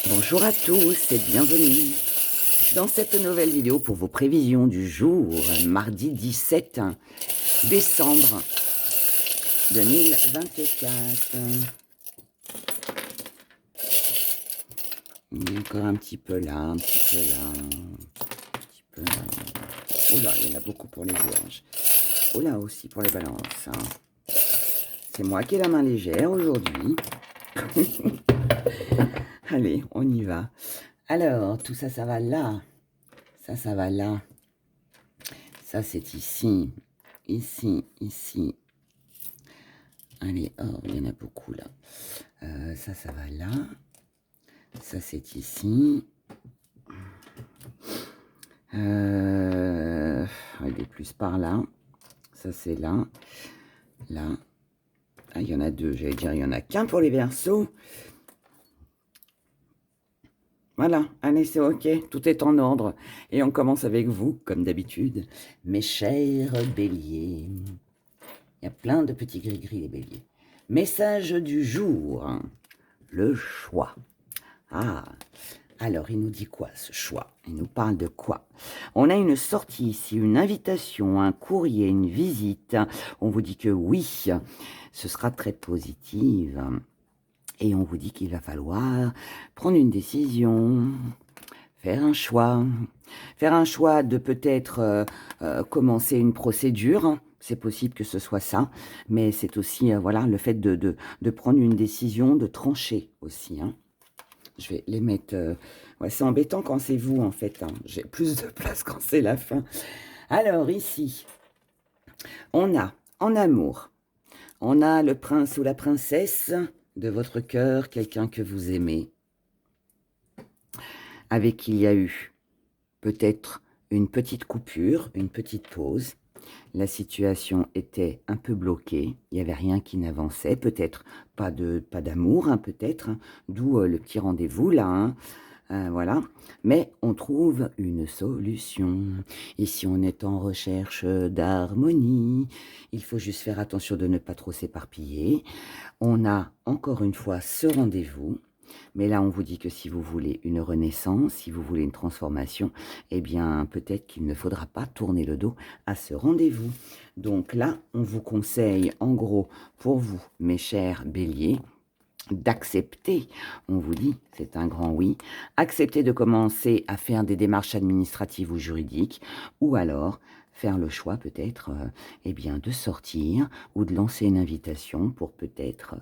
Bonjour à tous et bienvenue dans cette nouvelle vidéo pour vos prévisions du jour, mardi 17 décembre 2024. Il y a encore un petit peu là, un petit peu là, un petit peu là. Oh là, il y en a beaucoup pour les vierges. Oh là aussi pour les balances. C'est moi qui ai la main légère aujourd'hui. Allez, on y va. Alors, tout ça, ça va là. Ça va là. Ça, c'est ici. Ici, ici. Allez, oh, il y en a beaucoup là. Ça va là. Ça, c'est ici. Il est plus par là. Ça, c'est là. Là. Ah, il y en a deux. J'allais dire, il n'y en a qu'un pour les Verseaux. Voilà, allez, c'est ok, tout est en ordre. Et on commence avec vous, comme d'habitude, mes chers béliers. Il y a plein de petits gris-gris, les béliers. Message du jour, le choix. Ah, alors il nous dit quoi ce choix? Il nous parle de quoi? On a une sortie ici, une invitation, un courrier, une visite. On vous dit que oui, ce sera très positif. Et on vous dit qu'il va falloir prendre une décision, faire un choix. Faire un choix de peut-être commencer une procédure. C'est possible que ce soit ça, mais c'est aussi voilà, le fait de prendre une décision, de trancher aussi. Je vais les mettre... ouais, c'est embêtant quand c'est vous, en fait. J'ai plus de place quand c'est la fin. Alors, ici, on a, en amour, on a le prince ou la princesse de votre cœur, quelqu'un que vous aimez, avec qui il y a eu peut-être une petite coupure, une petite pause. La situation était un peu bloquée, il n'y avait rien qui n'avançait, peut-être pas d'amour, peut-être, d'où le petit rendez-vous là, voilà. Mais on trouve une solution. Ici, on est en recherche d'harmonie. Il faut juste faire attention de ne pas trop s'éparpiller. On a encore une fois ce rendez-vous. Mais là, on vous dit que si vous voulez une renaissance, si vous voulez une transformation, eh bien, peut-être qu'il ne faudra pas tourner le dos à ce rendez-vous. Donc là, on vous conseille, en gros, pour vous, mes chers béliers, d'accepter, on vous dit, c'est un grand oui, accepter de commencer à faire des démarches administratives ou juridiques, ou alors faire le choix peut-être eh bien, de sortir ou de lancer une invitation pour peut-être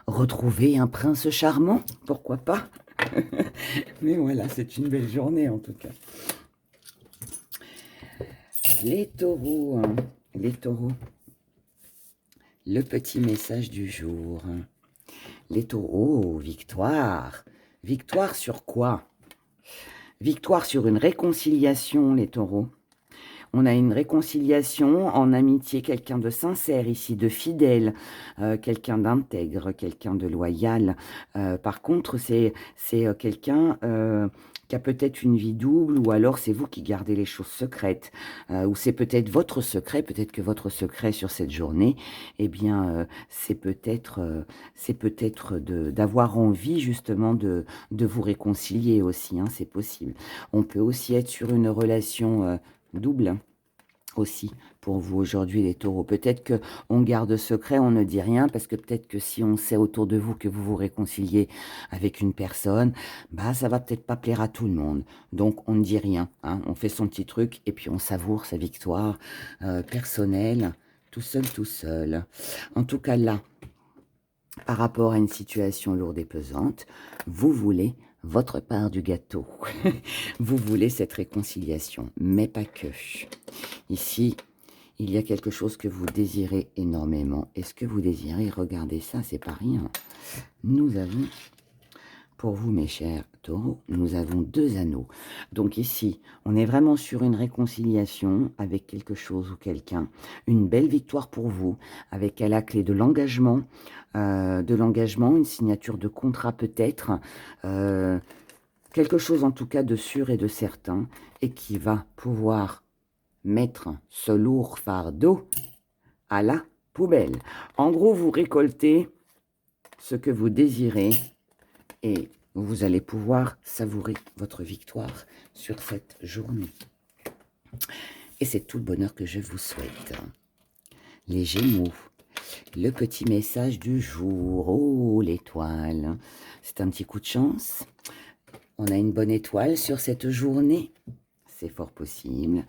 retrouver un prince charmant, pourquoi pas. Mais voilà, c'est une belle journée en tout cas. Les taureaux, les taureaux, le petit message du jour. Les taureaux, victoire. Victoire sur quoi? Victoire sur une réconciliation, les taureaux. On a une réconciliation en amitié, quelqu'un de sincère ici, de fidèle, quelqu'un d'intègre, quelqu'un de loyal. Par contre, c'est quelqu'un qui a peut-être une vie double, ou alors c'est vous qui gardez les choses secrètes, ou c'est peut-être votre secret, peut-être que votre secret sur cette journée, eh bien, c'est peut-être d'avoir envie justement de vous réconcilier aussi, c'est possible. On peut aussi être sur une relation double aussi pour vous aujourd'hui les taureaux. Peut-être que on garde secret, on ne dit rien, parce que peut-être que si on sait autour de vous que vous vous réconciliez avec une personne, bah ça va peut-être pas plaire à tout le monde. Donc on ne dit rien, on fait son petit truc et puis on savoure sa victoire personnelle, tout seul, tout seul. En tout cas là, par rapport à une situation lourde et pesante, vous voulez votre part du gâteau. Vous voulez cette réconciliation, mais pas que. Ici, il y a quelque chose que vous désirez énormément. Est-ce que vous désirez? Regardez ça, c'est pas rien. Nous avons, pour vous mes chers taureaux, nous avons 2 anneaux. Donc ici, on est vraiment sur une réconciliation avec quelque chose ou quelqu'un. Une belle victoire pour vous, avec à la clé de l'engagement, une signature de contrat peut-être, quelque chose en tout cas de sûr et de certain, et qui va pouvoir mettre ce lourd fardeau à la poubelle. En gros, vous récoltez ce que vous désirez et vous allez pouvoir savourer votre victoire sur cette journée. Et c'est tout le bonheur que je vous souhaite. Les Gémeaux, le petit message du jour. Oh, l'étoile. C'est un petit coup de chance. On a une bonne étoile sur cette journée. C'est fort possible.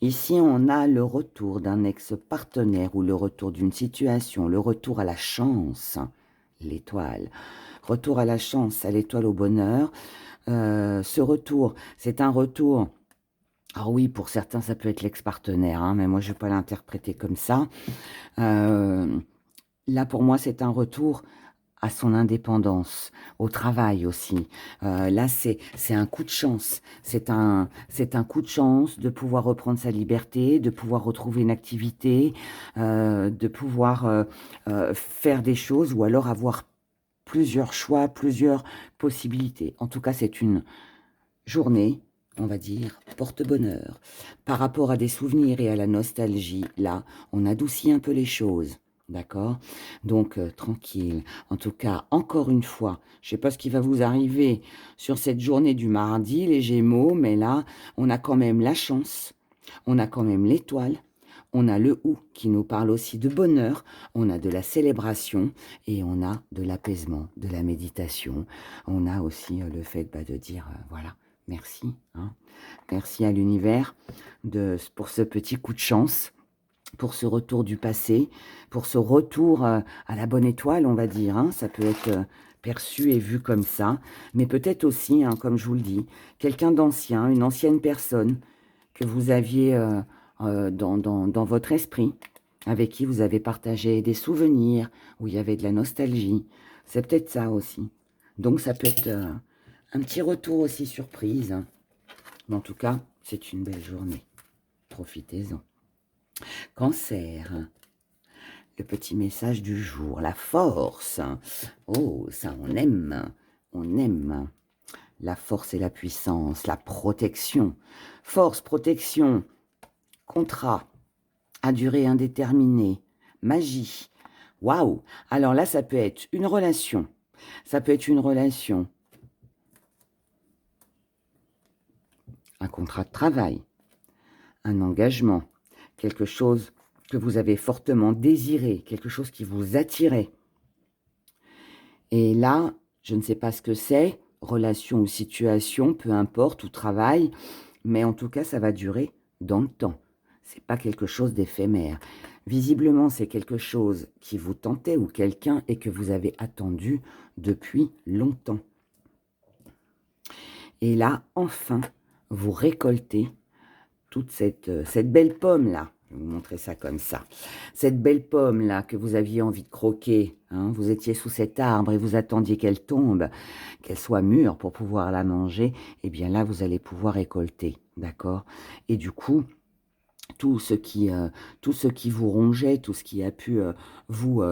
Ici, on a le retour d'un ex-partenaire ou le retour d'une situation, le retour à la chance. L'étoile. Retour à la chance, à l'étoile au bonheur. Ce retour, c'est un retour... Alors oui, pour certains, ça peut être l'ex-partenaire, hein, mais moi, je ne vais pas l'interpréter comme ça. Là, pour moi, c'est un retour à son indépendance, au travail aussi. Là, c'est un coup de chance. C'est un coup de chance de pouvoir reprendre sa liberté, de pouvoir retrouver une activité, de pouvoir faire des choses ou alors avoir plusieurs choix, plusieurs possibilités. En tout cas, c'est une journée, on va dire, porte-bonheur. Par rapport à des souvenirs et à la nostalgie, là, on adoucit un peu les choses. D'accord? Donc, tranquille. En tout cas, encore une fois, je ne sais pas ce qui va vous arriver sur cette journée du mardi, les Gémeaux, mais là, on a quand même la chance, on a quand même l'étoile, on a le ou qui nous parle aussi de bonheur, on a de la célébration et on a de l'apaisement, de la méditation. On a aussi le fait de dire, voilà, merci. Hein. Merci à l'univers pour ce petit coup de chance, pour ce retour du passé, pour ce retour à la bonne étoile, on va dire. Hein. Ça peut être perçu et vu comme ça, mais peut-être aussi, hein, comme je vous le dis, quelqu'un d'ancien, une ancienne personne que vous aviez dans votre esprit, avec qui vous avez partagé des souvenirs, où il y avait de la nostalgie. C'est peut-être ça aussi. Donc ça peut être un petit retour aussi surprise. Hein. Mais en tout cas, c'est une belle journée. Profitez-en. Cancer, le petit message du jour, la force. Oh, ça on aime, on aime. La force et la puissance, la protection. Force, protection, contrat, à durée indéterminée, magie. Waouh! Alors là, ça peut être une relation. Ça peut être une relation. Un contrat de travail. Un engagement. Quelque chose que vous avez fortement désiré. Quelque chose qui vous attirait. Et là, je ne sais pas ce que c'est. Relation ou situation, peu importe, ou travail. Mais en tout cas, ça va durer dans le temps. C'est pas quelque chose d'éphémère. Visiblement, c'est quelque chose qui vous tentait ou quelqu'un et que vous avez attendu depuis longtemps. Et là, enfin, vous récoltez toute cette belle pomme-là. Je vais vous montrer ça comme ça. Cette belle pomme-là que vous aviez envie de croquer. Hein, vous étiez sous cet arbre et vous attendiez qu'elle tombe, qu'elle soit mûre pour pouvoir la manger. Et bien là, vous allez pouvoir récolter. D'accord? Et du coup, tout ce qui vous rongeait, tout ce qui a pu vous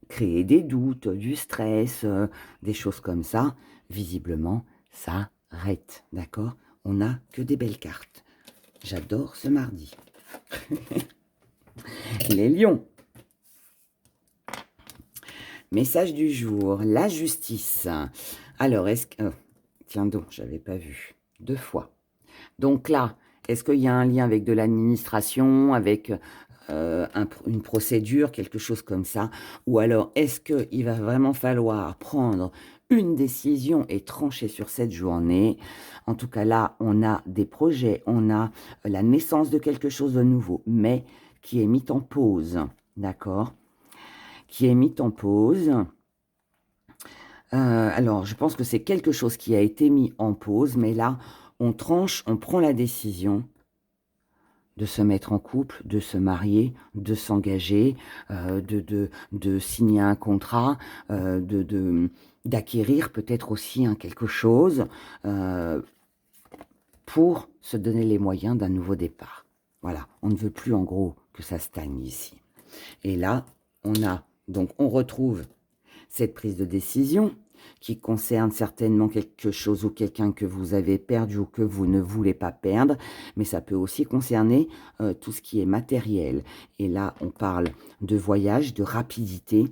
créer des doutes, du stress, des choses comme ça, visiblement, ça arrête, d'accord? On n'a que des belles cartes. J'adore ce mardi. Les lions. Message du jour, la justice. Alors, est-ce que... tiens donc, j'avais pas vu. 2 fois. Donc là, est-ce qu'il y a un lien avec de l'administration, avec une procédure, quelque chose comme ça? Ou alors, est-ce qu'il va vraiment falloir prendre une décision et trancher sur cette journée? En tout cas, là, on a des projets, on a la naissance de quelque chose de nouveau, mais qui est mis en pause, d'accord? Qui est mis en pause. Alors, je pense que c'est quelque chose qui a été mis en pause, mais là, on tranche, on prend la décision de se mettre en couple, de se marier, de s'engager, de signer un contrat, d'acquérir peut-être aussi quelque chose pour se donner les moyens d'un nouveau départ. Voilà, on ne veut plus en gros que ça stagne ici. Et là, on retrouve cette prise de décision qui concerne certainement quelque chose ou quelqu'un que vous avez perdu ou que vous ne voulez pas perdre, mais ça peut aussi concerner tout ce qui est matériel. Et là, on parle de voyage, de rapidité,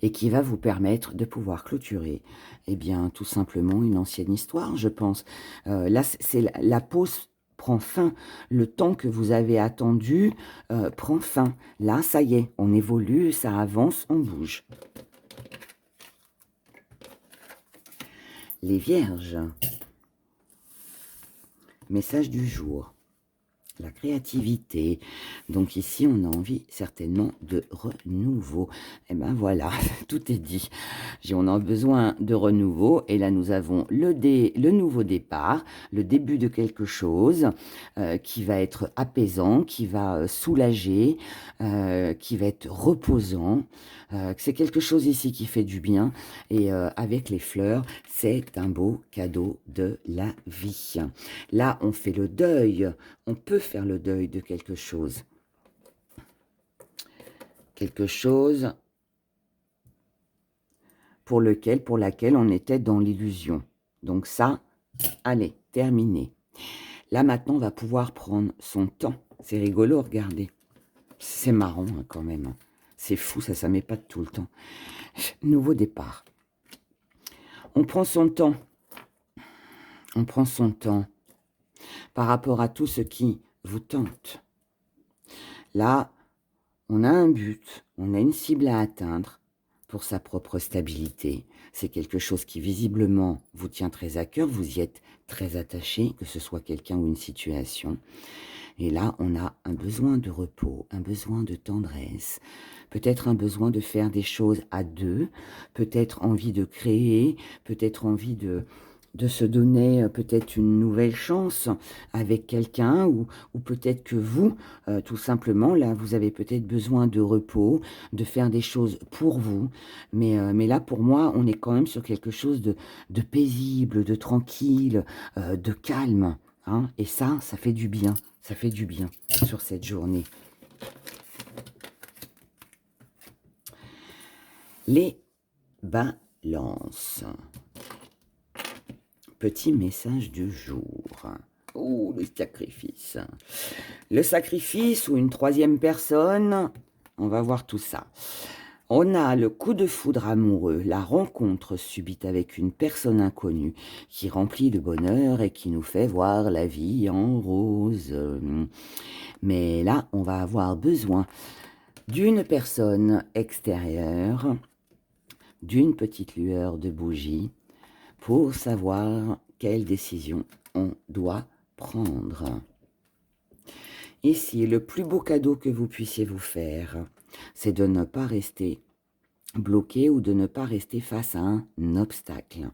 et qui va vous permettre de pouvoir clôturer, eh bien, tout simplement une ancienne histoire, je pense. Là, c'est la pause prend fin. Le temps que vous avez attendu prend fin. Là, ça y est, on évolue, ça avance, on bouge. Les Vierges. Message du jour. La créativité. Donc ici, on a envie certainement de renouveau. Et ben voilà, tout est dit. On a besoin de renouveau. Et là, nous avons le nouveau départ, le début de quelque chose qui va être apaisant, qui va soulager, qui va être reposant. C'est quelque chose ici qui fait du bien. Et avec les fleurs, c'est un beau cadeau de la vie. Là, on fait le deuil. On peut faire le deuil de quelque chose. Quelque chose pour laquelle on était dans l'illusion. Donc ça, allez, terminé. Là, maintenant, on va pouvoir prendre son temps. C'est rigolo, regardez. C'est marrant hein, quand même. C'est fou, ça met pas tout le temps. Nouveau départ. On prend son temps. On prend son temps par rapport à tout ce qui vous tente. Là, on a un but, on a une cible à atteindre pour sa propre stabilité. C'est quelque chose qui visiblement vous tient très à cœur, vous y êtes très attaché, que ce soit quelqu'un ou une situation. Et là, on a un besoin de repos, un besoin de tendresse, peut-être un besoin de faire des choses à deux, peut-être envie de créer, peut-être envie de se donner peut-être une nouvelle chance avec quelqu'un ou peut-être que vous, tout simplement, là, vous avez peut-être besoin de repos, de faire des choses pour vous. Mais là, pour moi, on est quand même sur quelque chose de paisible, de tranquille, de calme. Hein, et ça fait du bien. Ça fait du bien sur cette journée. Les balances. Petit message du jour. Oh, le sacrifice. Le sacrifice ou une troisième personne. On va voir tout ça. On a le coup de foudre amoureux, la rencontre subite avec une personne inconnue qui remplit de bonheur et qui nous fait voir la vie en rose. Mais là, on va avoir besoin d'une personne extérieure, d'une petite lueur de bougie pour savoir quelle décision on doit prendre. Ici, le plus beau cadeau que vous puissiez vous faire, c'est de ne pas rester bloqué ou de ne pas rester face à un obstacle.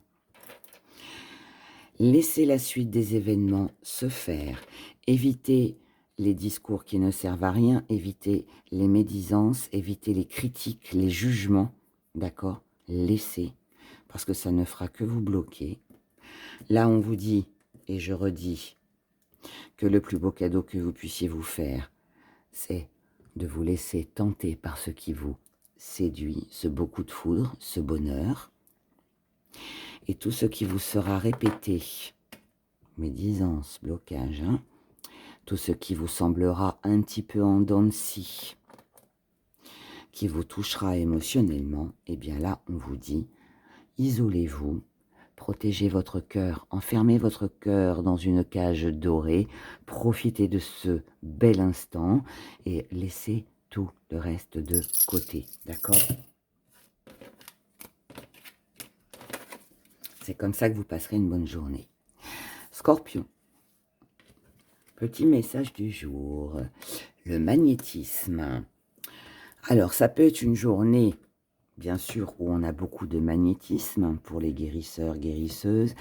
Laissez la suite des événements se faire. Évitez les discours qui ne servent à rien, évitez les médisances, évitez les critiques, les jugements, d'accord? Laissez, parce que ça ne fera que vous bloquer. Là, on vous dit, et je redis, que le plus beau cadeau que vous puissiez vous faire, c'est de vous laisser tenter par ce qui vous séduit, ce beau coup de foudre, ce bonheur, et tout ce qui vous sera répété, médisance, blocage, hein, tout ce qui vous semblera un petit peu en dents de scie, qui vous touchera émotionnellement, et bien là, on vous dit, isolez-vous, protégez votre cœur, enfermez votre cœur dans une cage dorée, profitez de ce bel instant et laissez tout le reste de côté, d'accord? C'est comme ça que vous passerez une bonne journée. Scorpion, petit message du jour, le magnétisme. Alors, ça peut être une journée, bien sûr, où on a beaucoup de magnétisme pour les guérisseurs, guérisseuses,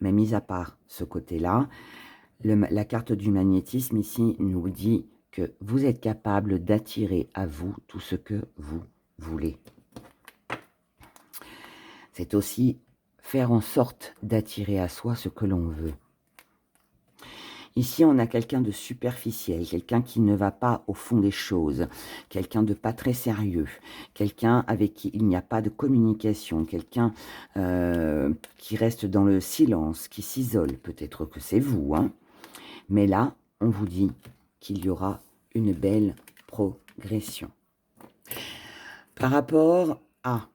mais mis à part ce côté-là, la carte du magnétisme ici nous dit que vous êtes capable d'attirer à vous tout ce que vous voulez. C'est aussi faire en sorte d'attirer à soi ce que l'on veut. Ici, on a quelqu'un de superficiel, quelqu'un qui ne va pas au fond des choses, quelqu'un de pas très sérieux, quelqu'un avec qui il n'y a pas de communication, quelqu'un qui reste dans le silence, qui s'isole. Peut-être que c'est vous, hein. Mais là, on vous dit qu'il y aura une belle progression. Par rapport à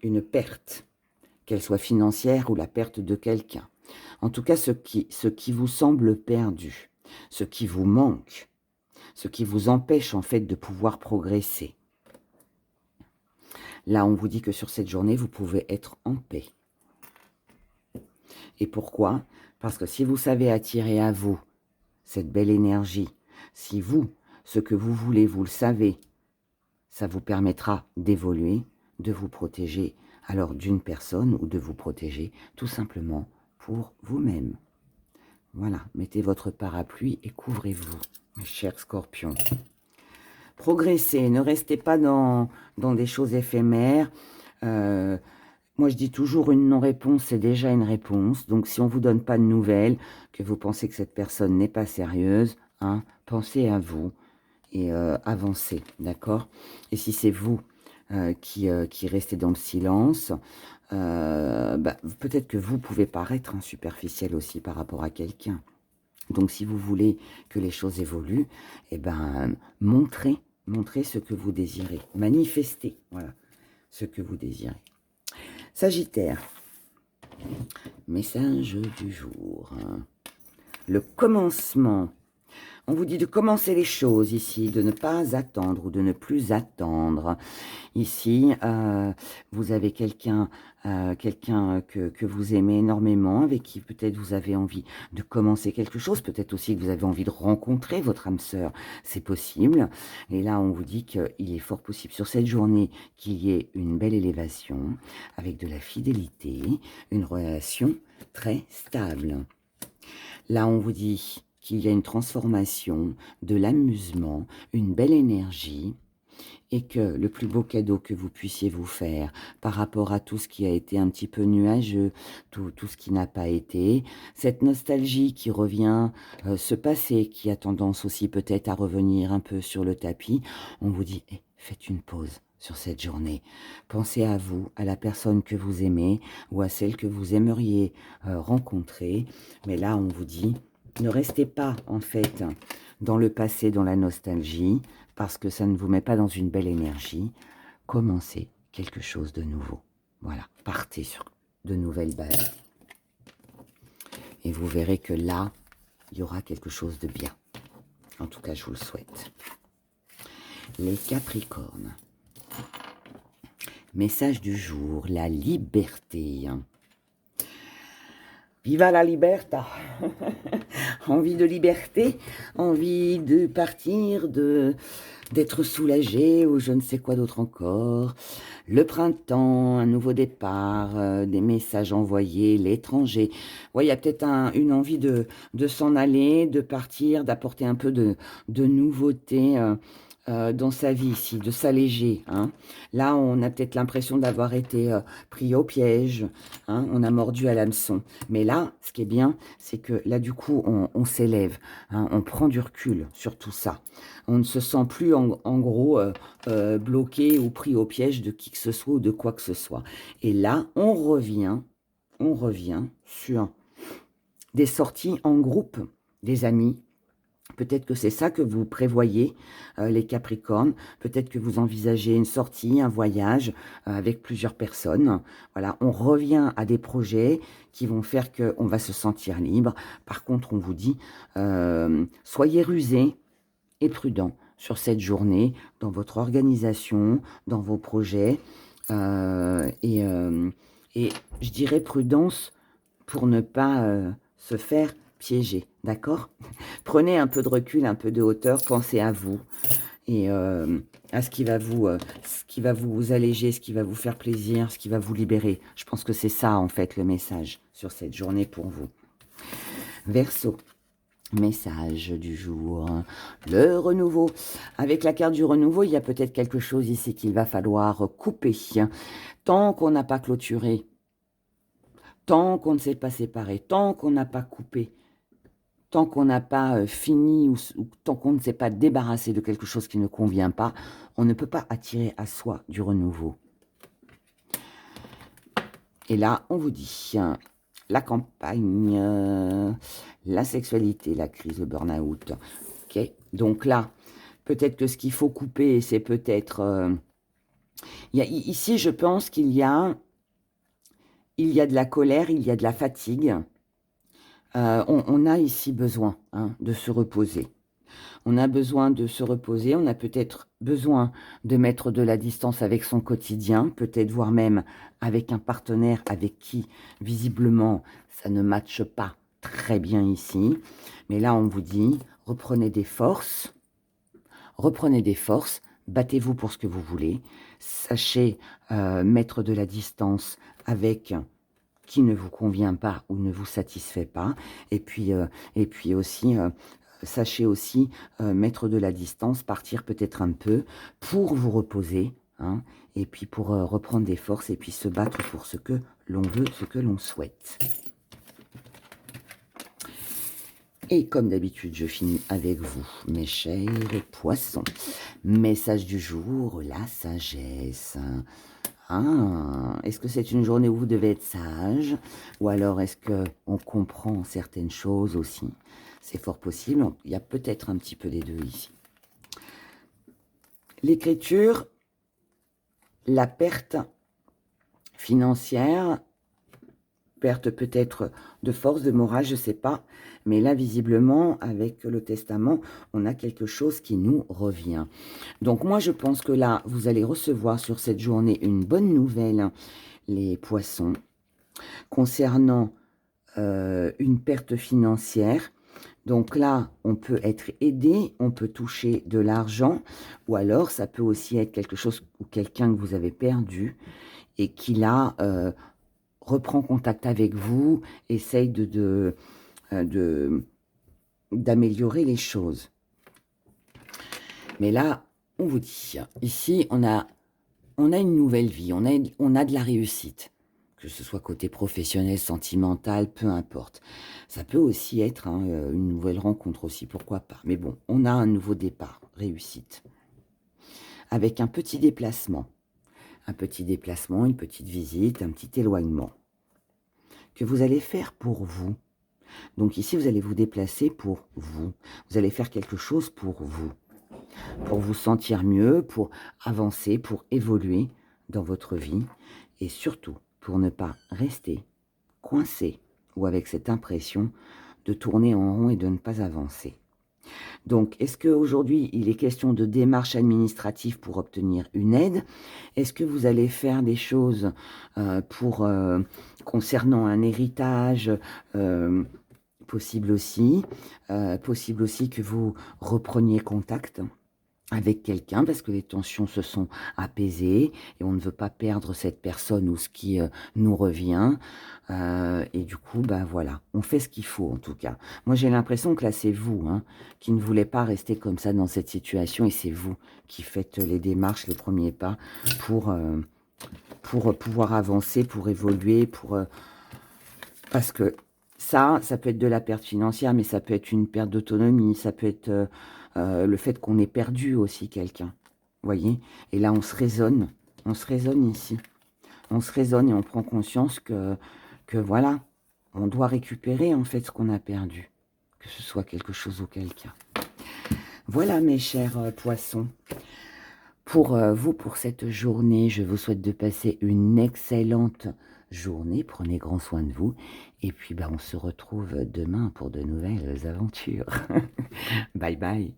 une perte, qu'elle soit financière ou la perte de quelqu'un. En tout cas, ce qui vous semble perdu, ce qui vous manque, ce qui vous empêche en fait de pouvoir progresser. Là, on vous dit que sur cette journée, vous pouvez être en paix. Et pourquoi? Parce que si vous savez attirer à vous cette belle énergie, si vous, ce que vous voulez, vous le savez, ça vous permettra d'évoluer, de vous protéger alors d'une personne ou de vous protéger tout simplement pour vous-même. Voilà, mettez votre parapluie et couvrez-vous, mes chers scorpions. Progressez, ne restez pas dans des choses éphémères. Moi, je dis toujours une non-réponse, c'est déjà une réponse. Donc, si on ne vous donne pas de nouvelles, que vous pensez que cette personne n'est pas sérieuse, hein, pensez à vous et avancez, d'accord? Et si c'est vous qui restez dans le silence, peut-être que vous pouvez paraître superficiel aussi par rapport à quelqu'un. Donc, si vous voulez que les choses évoluent, eh ben, montrez ce que vous désirez. Manifestez, voilà, ce que vous désirez. Sagittaire, message du jour. Le commencement. On vous dit de commencer les choses ici, de ne pas attendre ou de ne plus attendre. Ici, vous avez quelqu'un que vous aimez énormément, avec qui peut-être vous avez envie de commencer quelque chose, peut-être aussi que vous avez envie de rencontrer votre âme sœur, c'est possible. Et là, on vous dit qu'il est fort possible sur cette journée qu'il y ait une belle élévation, avec de la fidélité, une relation très stable. Là, on vous dit qu'il y a une transformation, de l'amusement, une belle énergie, et que le plus beau cadeau que vous puissiez vous faire par rapport à tout ce qui a été un petit peu nuageux, tout ce qui n'a pas été, cette nostalgie qui revient, ce passé qui a tendance aussi peut-être à revenir un peu sur le tapis, on vous dit faites une pause sur cette journée. Pensez à vous, à la personne que vous aimez ou à celle que vous aimeriez rencontrer. Mais là, on vous dit, ne restez pas en fait dans le passé, dans la nostalgie, parce que ça ne vous met pas dans une belle énergie. Commencez quelque chose de nouveau. Voilà, partez sur de nouvelles bases. Et vous verrez que là, il y aura quelque chose de bien. En tout cas, je vous le souhaite. Les Capricornes. Message du jour, la liberté. Viva la libertà. Envie de liberté, envie de partir, d'être soulagé ou je ne sais quoi d'autre encore. Le printemps, un nouveau départ, des messages envoyés, l'étranger. Ouais, il y a peut-être une envie de s'en aller, de partir, d'apporter un peu de nouveauté dans sa vie ici, de s'alléger. Hein. Là, on a peut-être l'impression d'avoir été pris au piège, hein, on a mordu à l'hameçon. Mais là, ce qui est bien, c'est que là, du coup, on s'élève, hein, on prend du recul sur tout ça. On ne se sent plus, en gros, bloqué ou pris au piège de qui que ce soit ou de quoi que ce soit. Et là, on revient sur des sorties en groupe, des amis. Peut-être que c'est ça que vous prévoyez, les Capricornes. Peut-être que vous envisagez une sortie, un voyage avec plusieurs personnes. Voilà, on revient à des projets qui vont faire qu'on va se sentir libre. Par contre, on vous dit, soyez rusés et prudents sur cette journée, dans votre organisation, dans vos projets. Et je dirais prudence pour ne pas se faire piéger, d'accord? Prenez un peu de recul, un peu de hauteur, pensez à vous et à ce qui va vous alléger, ce qui va vous faire plaisir, ce qui va vous libérer. Je pense que c'est ça, en fait, le message sur cette journée pour vous. Verseau, message du jour, le renouveau. Avec la carte du renouveau, il y a peut-être quelque chose ici qu'il va falloir couper. Tant qu'on n'a pas clôturé, tant qu'on ne s'est pas séparé, tant qu'on n'a pas coupé, tant qu'on n'a pas fini ou tant qu'on ne s'est pas débarrassé de quelque chose qui ne convient pas, on ne peut pas attirer à soi du renouveau. Et là, on vous dit, la campagne, la sexualité, la crise, le burn-out. Okay. Donc là, peut-être que ce qu'il faut couper, c'est peut-être Ici, je pense qu'il y a de la colère, il y a de la fatigue. On a ici besoin de se reposer. On a besoin de se reposer, on a peut-être besoin de mettre de la distance avec son quotidien, peut-être voire même avec un partenaire avec qui, visiblement, ça ne matche pas très bien ici. Mais là, on vous dit, reprenez des forces, battez-vous pour ce que vous voulez, sachez mettre de la distance avec qui ne vous convient pas ou ne vous satisfait pas, et puis aussi, sachez aussi mettre de la distance, partir peut-être un peu pour vous reposer, et puis pour reprendre des forces, et puis se battre pour ce que l'on veut, ce que l'on souhaite. Et comme d'habitude, je finis avec vous, mes chers poissons. Message du jour, la sagesse. Est-ce que c'est une journée où vous devez être sage? Ou alors est-ce qu'on comprend certaines choses aussi? C'est fort possible. Il y a peut-être un petit peu des deux ici. L'écriture, la perte financière, perte peut-être de force, de morale, je ne sais pas. Mais là, visiblement, avec le testament, on a quelque chose qui nous revient. Donc moi, je pense que là, vous allez recevoir sur cette journée une bonne nouvelle, les poissons, concernant une perte financière. Donc là, on peut être aidé, on peut toucher de l'argent, ou alors ça peut aussi être quelque chose ou quelqu'un que vous avez perdu et qui là reprend contact avec vous, essaye d'améliorer les choses. Mais là, on vous dit, ici, on a une nouvelle vie, on a de la réussite, que ce soit côté professionnel, sentimental, peu importe. Ça peut aussi être une nouvelle rencontre aussi, pourquoi pas. Mais bon, on a un nouveau départ, réussite. Avec un petit déplacement, une petite visite, un petit éloignement que vous allez faire pour vous. Donc ici, vous allez vous déplacer pour vous. Vous allez faire quelque chose pour vous sentir mieux, pour avancer, pour évoluer dans votre vie et surtout pour ne pas rester coincé ou avec cette impression de tourner en rond et de ne pas avancer. Donc, est-ce qu'aujourd'hui, il est question de démarches administratives pour obtenir une aide? Est-ce que vous allez faire des choses concernant un héritage possible aussi que vous repreniez contact avec quelqu'un parce que les tensions se sont apaisées et on ne veut pas perdre cette personne ou ce qui nous revient. Et du coup, voilà, on fait ce qu'il faut en tout cas. Moi, j'ai l'impression que là, c'est vous qui ne voulez pas rester comme ça dans cette situation et c'est vous qui faites les démarches, les premiers pas pour pouvoir avancer, pour évoluer, parce que ça peut être de la perte financière, mais ça peut être une perte d'autonomie, ça peut être le fait qu'on ait perdu aussi quelqu'un, voyez? Et là, on se raisonne ici. On se raisonne et on prend conscience que voilà, on doit récupérer en fait ce qu'on a perdu, que ce soit quelque chose ou quelqu'un. Voilà mes chers poissons. Pour vous, pour cette journée, je vous souhaite de passer une excellente journée. Prenez grand soin de vous. Et puis, on se retrouve demain pour de nouvelles aventures. Bye bye.